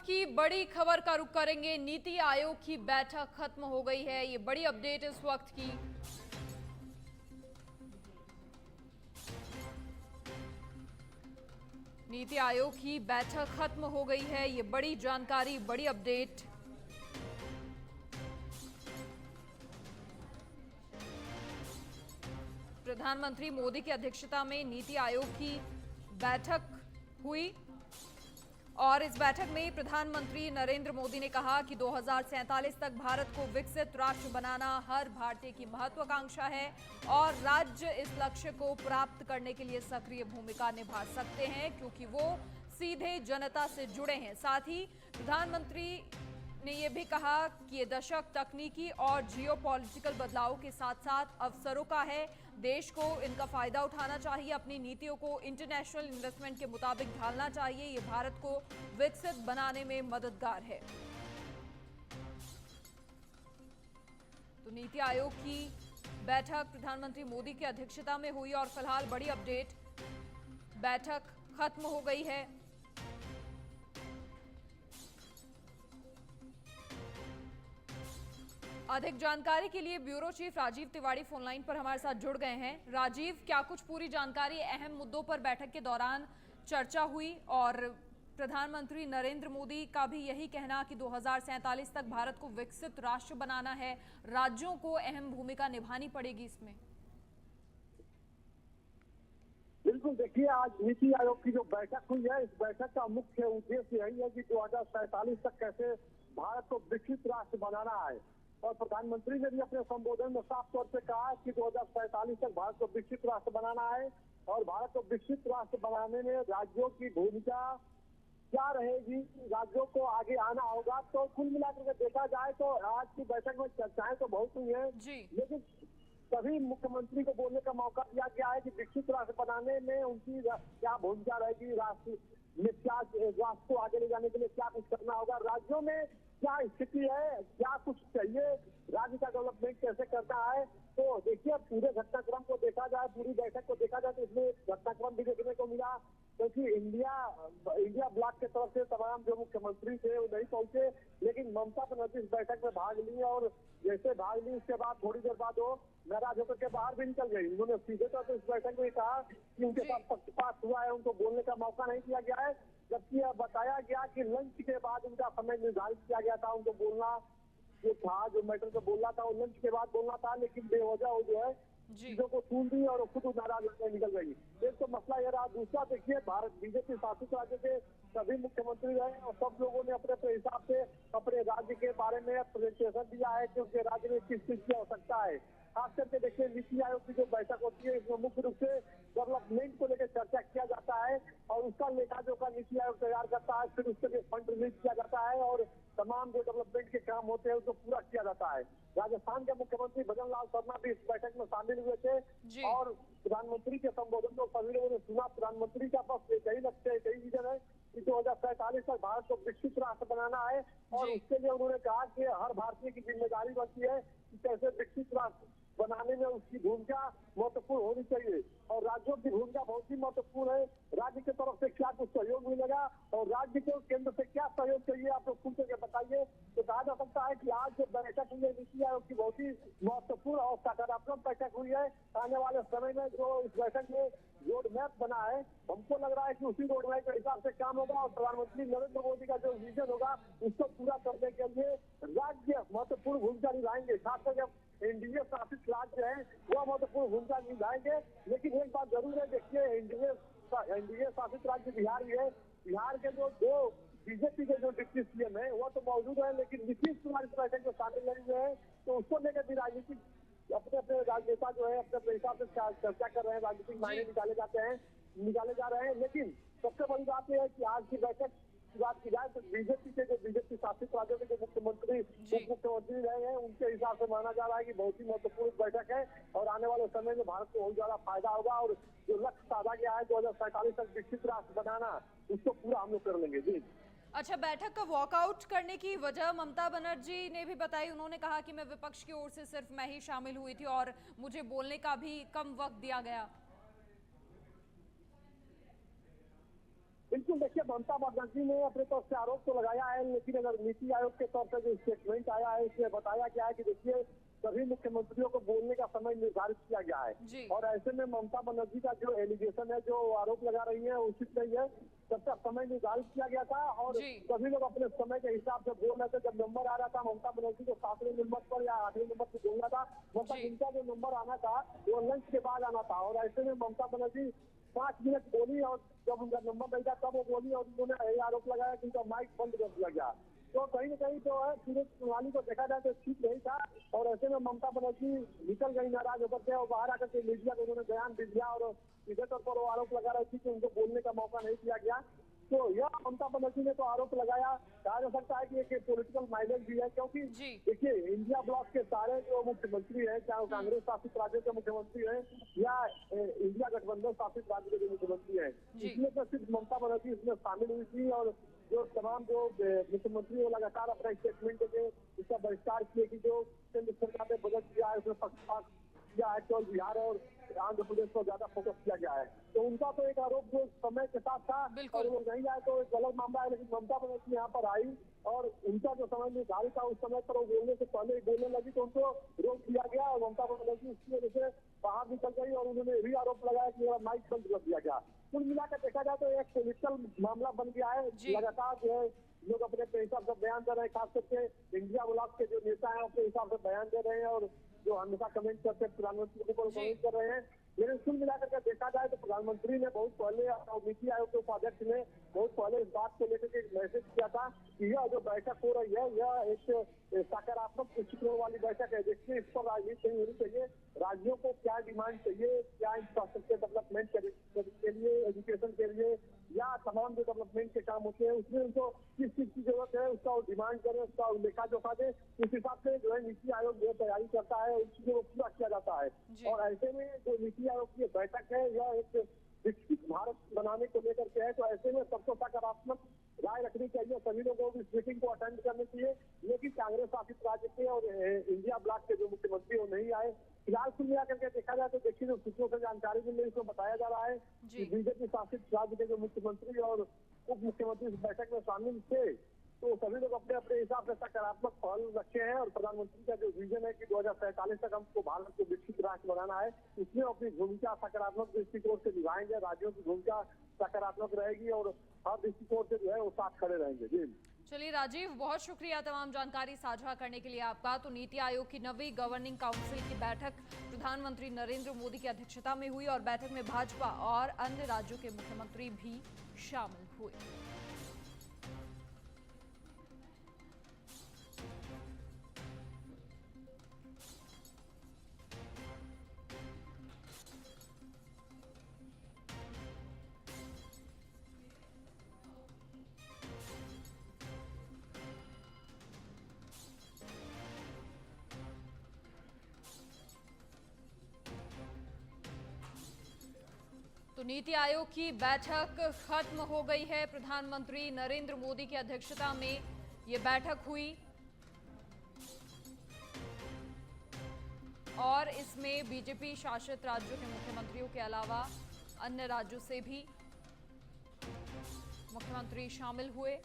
की बड़ी खबर का रुख करेंगे। नीति आयोग की बैठक खत्म हो गई है, ये बड़ी अपडेट इस वक्त की। नीति आयोग की बैठक खत्म हो गई है, ये बड़ी जानकारी, बड़ी अपडेट। प्रधानमंत्री मोदी की अध्यक्षता में नीति आयोग की बैठक हुई और इस बैठक में प्रधानमंत्री नरेंद्र मोदी ने कहा कि 2047 तक भारत को विकसित राष्ट्र बनाना हर भारतीय की महत्वाकांक्षा है और राज्य इस लक्ष्य को प्राप्त करने के लिए सक्रिय भूमिका निभा सकते हैं क्योंकि वो सीधे जनता से जुड़े हैं। साथ ही प्रधानमंत्री ने यह भी कहा कि ये दशक तकनीकी और जियोपॉलिटिकल बदलाव के साथ साथ अवसरों का है। देश को इनका फायदा उठाना चाहिए, अपनी नीतियों को इंटरनेशनल इन्वेस्टमेंट के मुताबिक ढालना चाहिए। ये भारत को विकसित बनाने में मददगार है। तो नीति आयोग की बैठक प्रधानमंत्री मोदी की अध्यक्षता में हुई और फिलहाल बड़ी अपडेट, बैठक खत्म हो गई है। अधिक जानकारी के लिए bureau chief Rajeev Tiwari phone line पर हमारे साथ जुड़ गए हैं। राजीव, क्या कुछ पूरी जानकारी, अहम मुद्दों पर बैठक के दौरान चर्चा हुई और प्रधानमंत्री नरेंद्र मोदी का भी यही कहना कि 2047 तक भारत को विकसित राष्ट्र बनाना है, राज्यों को अहम भूमिका निभानी पड़ेगी इसमें? बिल्कुल, देखिए आज नीति आयोग की जो बैठक हुई है, इस बैठक का मुख्य उद्देश्य यही है कि 2047 तक कैसे भारत को विकसित राष्ट्र बनाना है। और प्रधानमंत्री ने भी अपने संबोधन में साफ तौर पे कहा कि 2047 तक भारत को विकसित राष्ट्र बनाना है और भारत को विकसित राष्ट्र बनाने में राज्यों की भूमिका क्या रहेगी, राज्यों को आगे आना होगा। तो कुल मिलाकर देखा जाए तो आज की बैठक में चर्चाएं तो बहुत हुई है, लेकिन सभी मुख्यमंत्री को बोलने का मौका दिया गया है कि विकसित राष्ट्र बनाने में उनकी क्या भूमिका रहेगी, राष्ट्र में क्या, राष्ट्र को आगे ले जाने के लिए क्या कुछ करना होगा, राज्यों में क्या स्थिति है, क्या कुछ चाहिए, राज्य का डेवलपमेंट कैसे करना है। तो देखिए पूरे घटनाक्रम को देखा जाए, पूरी बैठक को देखा जाए तो इसमें घटनाक्रम भी देखने को मिला क्योंकि इंडिया ब्लॉक की तरफ से तमाम जो मुख्यमंत्री थे वो नहीं पहुंचे, लेकिन ममता बनर्जी इस बैठक में भाग ली और जैसे भाग ली उसके बाद थोड़ी देर बाद वो नाराज होकर के बाहर भी निकल गई। उन्होंने सीधे तौर पर इस बैठक में कहा कि उनके साथ पक्षपात हुआ है, उनको बोलने का मौका नहीं दिया गया है, जबकि यह बताया गया कि लंच के बाद उनका समय निर्धारित किया गया था, उनको बोलना जो था, जो मैटर पे बोलना था वो लंच के बाद बोलना था, लेकिन बेवजह वो जो है चीजों को सुन दी और खुद नाराज होकर निकल गई। एक तो मसला यह रहा। दूसरा देखिए, भारत बीजेपी शासित राज्य के सभी मुख्यमंत्री रहे और सब लोगों ने अपने अपने हिसाब से अपने राज्य के बारे में प्रेजेंटेशन दिया है कि उनके राज्य में किस चीज की आवश्यकता है। खास करके देखिए नीति आयोग की जो बैठक होती है इसमें मुख्य रूप से डेवलपमेंट को लेकर चर्चा किया जाता है और उसका लेखा जोखा नीति आयोग तैयार करता है, फिर उसके लिए फंड रिलीज किया जाता है और तमाम जो डेवलपमेंट के काम होते हैं उसको पूरा किया जाता है। राजस्थान के मुख्यमंत्री भजन लाल शर्मा भी इस बैठक में शामिल हुए थे और प्रधानमंत्री के संबोधन को सभी लोगों ने सुना। प्रधानमंत्री का बस यही लक्ष्य है, यही विजन है कि 2047 तक भारत को विकसित राष्ट्र बनाना है और उसके लिए उन्होंने कहा कि हर भारतीय की जिम्मेदारी बनती है कि कैसे विकसित राष्ट्र बनाने में उसकी भूमिका महत्वपूर्ण होनी चाहिए और राज्यों की भूमिका बहुत ही महत्वपूर्ण है। राज्य की तरफ से क्या कुछ सहयोग मिलेगा और राज्य को केंद्र से क्या सहयोग चाहिए, आप लोग खुल करके बताइए। तो कहा जा सकता है कि आज जो बैठक हुई है नीति आयोग की बहुत ही महत्वपूर्ण और सकारात्मक बैठक हुई है। आने वाले समय में जो इस बैठक में रोड मैप बना है, हमको लग रहा है कि उसी रोड मैप के हिसाब से काम होगा और प्रधानमंत्री नरेंद्र मोदी का जो विजन होगा उसको पूरा करने के लिए राज्य महत्वपूर्ण भूमिका निभाएंगे। खासकर एनडीए शासित राज्य है वह महत्वपूर्ण भूमिका निभाएंगे। लेकिन एक बात जरूर है, देखिए एनडीए शासित राज्य बिहार भी है। बिहार के जो दो बीजेपी के जो डिप्टी सीएम है वह तो मौजूद है, लेकिन नीतीश कुमार इस बैठक में शामिल नहीं हुए हैं, तो उसको लेकर भी राजनीतिक अपने अपने राजनेता जो है अपने हिसाब से चर्चा कर रहे हैं, राजनीतिक मायने निकाले जा रहे हैं। लेकिन सबसे बड़ी बात यह है कि आज की बैठक की बात की जाए तो बीजेपी के जो बीजेपी शासित राज्यों के जो मुख्यमंत्री उप मुख्यमंत्री रहे हैं उनके हिसाब से माना जा रहा है कि बहुत ही महत्वपूर्ण बैठक है और आने वाले समय में भारत को बहुत ज्यादा फायदा होगा और जो लक्ष्य साधा गया है 2047 तक विकसित राष्ट्र बनाना, उसको पूरा हम लोग कर लेंगे। जी अच्छा, बैठक का वॉकआउट करने की वजह ममता बनर्जी ने भी बताई। उन्होंने कहा कि मैं विपक्ष की ओर से सिर्फ मैं ही शामिल हुई थी और मुझे बोलने का भी कम वक्त दिया गया। बिल्कुल देखिए, ममता बनर्जी ने अपने तौर से आरोप तो लगाया है, लेकिन अगर नीति आयोग के तौर से जो स्टेटमेंट आया है इसमें बताया गया है कि देखिए सभी मुख्यमंत्रियों को बोलने का समय निर्धारित किया गया जी। है। और ऐसे में ममता बनर्जी का जो एलिगेशन है, जो आरोप लगा रही है, उचित नहीं है। सबका समय निर्धारित किया गया था और जी। सभी लोग अपने समय के हिसाब से बोल रहे थे। जब नंबर आ रहा था ममता बनर्जी को 7वें नंबर पर या 8वें नंबर पर बोलना था, मतलब जी। इनका जो नंबर आना था वो लंच के बाद आना था। और ऐसे में ममता बनर्जी 5 मिनट बोली और जब उनका नंबर नहीं था तब वो बोली और उन्होंने यही आरोप लगाया कि उनका माइक बंद कर दिया गया। तो कहीं न कहीं जो है पूरे प्रणाली को देखा जाए तो ठीक नहीं था। और ऐसे में ममता बनर्जी निकल गई नाराज होकर के और बाहर आकर के मीडिया को उन्होंने बयान दे दिया और सीधे तौर पर वो आरोप लगा रही थी कि उनको बोलने का मौका नहीं दिया गया। तो यह ममता बनर्जी ने तो आरोप लगाया, कहा जा सकता है कि एक पॉलिटिकल माइलेज भी है, क्योंकि जी। देखिए इंडिया ब्लॉक के सारे जो मुख्यमंत्री हैं, चाहे वो कांग्रेस शासित राज्यों के मुख्यमंत्री हैं या इंडिया गठबंधन शासित राज्य के जो मुख्यमंत्री हैं, जी। इसमें तो सिर्फ ममता बनर्जी इसमें शामिल हुई थी। और जो तमाम जो मुख्यमंत्री वो लगातार अपना स्टेटमेंट देके इसका बहिष्कार किए कि जो केंद्र सरकार ने बजट दिया है उसमें पक्षपात किया है, केवल बिहार और आंध्र प्रदेश पर ज्यादा फोकस किया गया है। तो उनका तो एक आरोप जो समय के साथ था बिल्कुल। और वो नहीं आए तो एक अलग मामला है, लेकिन ममता बनर्जी यहाँ पर आई और उनका जो समय निर्धारित था उस समय पर वो बोलने से पहले ही बोलने लगी तो उनको रोक दिया गया और ममता बनर्जी उसकी वजह से बाहर निकल गई और उन्होंने भी आरोप लगाया कि मेरा माइक बंद कर दिया गया। कुल मिलाकर देखा जाए तो एक पॉलिटिकल मामला बन गया है। जी। लगातार जो है लोग अपने हिसाब से बयान दे रहे हैं, खास करके इंडिया ब्लॉक के जो नेता हैं अपने हिसाब से बयान दे रहे हैं और जो हमेशा कमेंट करते हैं प्रधानमंत्री के ऊपर कमेंट कर रहे हैं। लेकिन कुल मिलाकर के देखा जाए तो प्रधानमंत्री ने बहुत पहले और नीति आयोग के उपाध्यक्ष ने बहुत पहले इस बात को लेकर के एक मैसेज किया था कि यह जो बैठक हो रही है यह एक सकारात्मक दृष्टिकोण वाली बैठक है। देखिए इस पर राजनीति नहीं होनी चाहिए। राज्यों को क्या डिमांड चाहिए, क्या इंफ्रास्ट्रक्चर डेवलपमेंट के लिए, एजुकेशन के लिए या तमाम जो डेवलपमेंट के काम होते हैं उसमें उनको किस चीज की जरूरत है उसका वो डिमांड करें, उसका लेखा जोखा दे। उस हिसाब से जो है नीति आयोग जो तैयारी करता है उस चीजों को पूरा किया जाता है। और ऐसे में जो नीति आयोग की बैठक है यह एक विकसित भारत बनाने को लेकर के है। तो ऐसे में सबको सकारात्मक राय रखनी चाहिए, सभी लोगों को इस मीटिंग को अटेंड करनी चाहिए। लेकिन कांग्रेस शासित राज्य के और इंडिया ब्लॉक के जो मुख्यमंत्री वो नहीं आए। फिलहाल कुल मिलाकर के देखा जाए तो देखिए जो सूत्रों से जानकारी मिल रही है उसमें बताया जा रहा है कि बीजेपी शासित राज्य के जो मुख्यमंत्री और उप मुख्यमंत्री इस बैठक में शामिल थे। तो सभी लोग अपने अपने हिसाब से सकारात्मक पहल रखे हैं और प्रधानमंत्री का जो विजन है कि 2047 तक हमको भारत को विकसित राष्ट्र बनाना है, इसमें अपनी भूमिका सकारात्मक दृष्टिकोण से निभाएंगे। राज्यों की भूमिका सकारात्मक रहेगी और हर दृष्टिकोण से जो है वो साथ खड़े रहेंगे। जी चलिए राजीव, बहुत शुक्रिया तमाम जानकारी साझा करने के लिए आपका। तो नीति आयोग की 9वीं गवर्निंग काउंसिल की बैठक प्रधानमंत्री नरेंद्र मोदी की अध्यक्षता में हुई और बैठक में भाजपा और अन्य राज्यों के मुख्यमंत्री भी शामिल हुए। तो नीति आयोग की बैठक खत्म हो गई है। प्रधानमंत्री नरेंद्र मोदी की अध्यक्षता में ये बैठक हुई और इसमें बीजेपी शासित राज्यों के मुख्यमंत्रियों के अलावा अन्य राज्यों से भी मुख्यमंत्री शामिल हुए।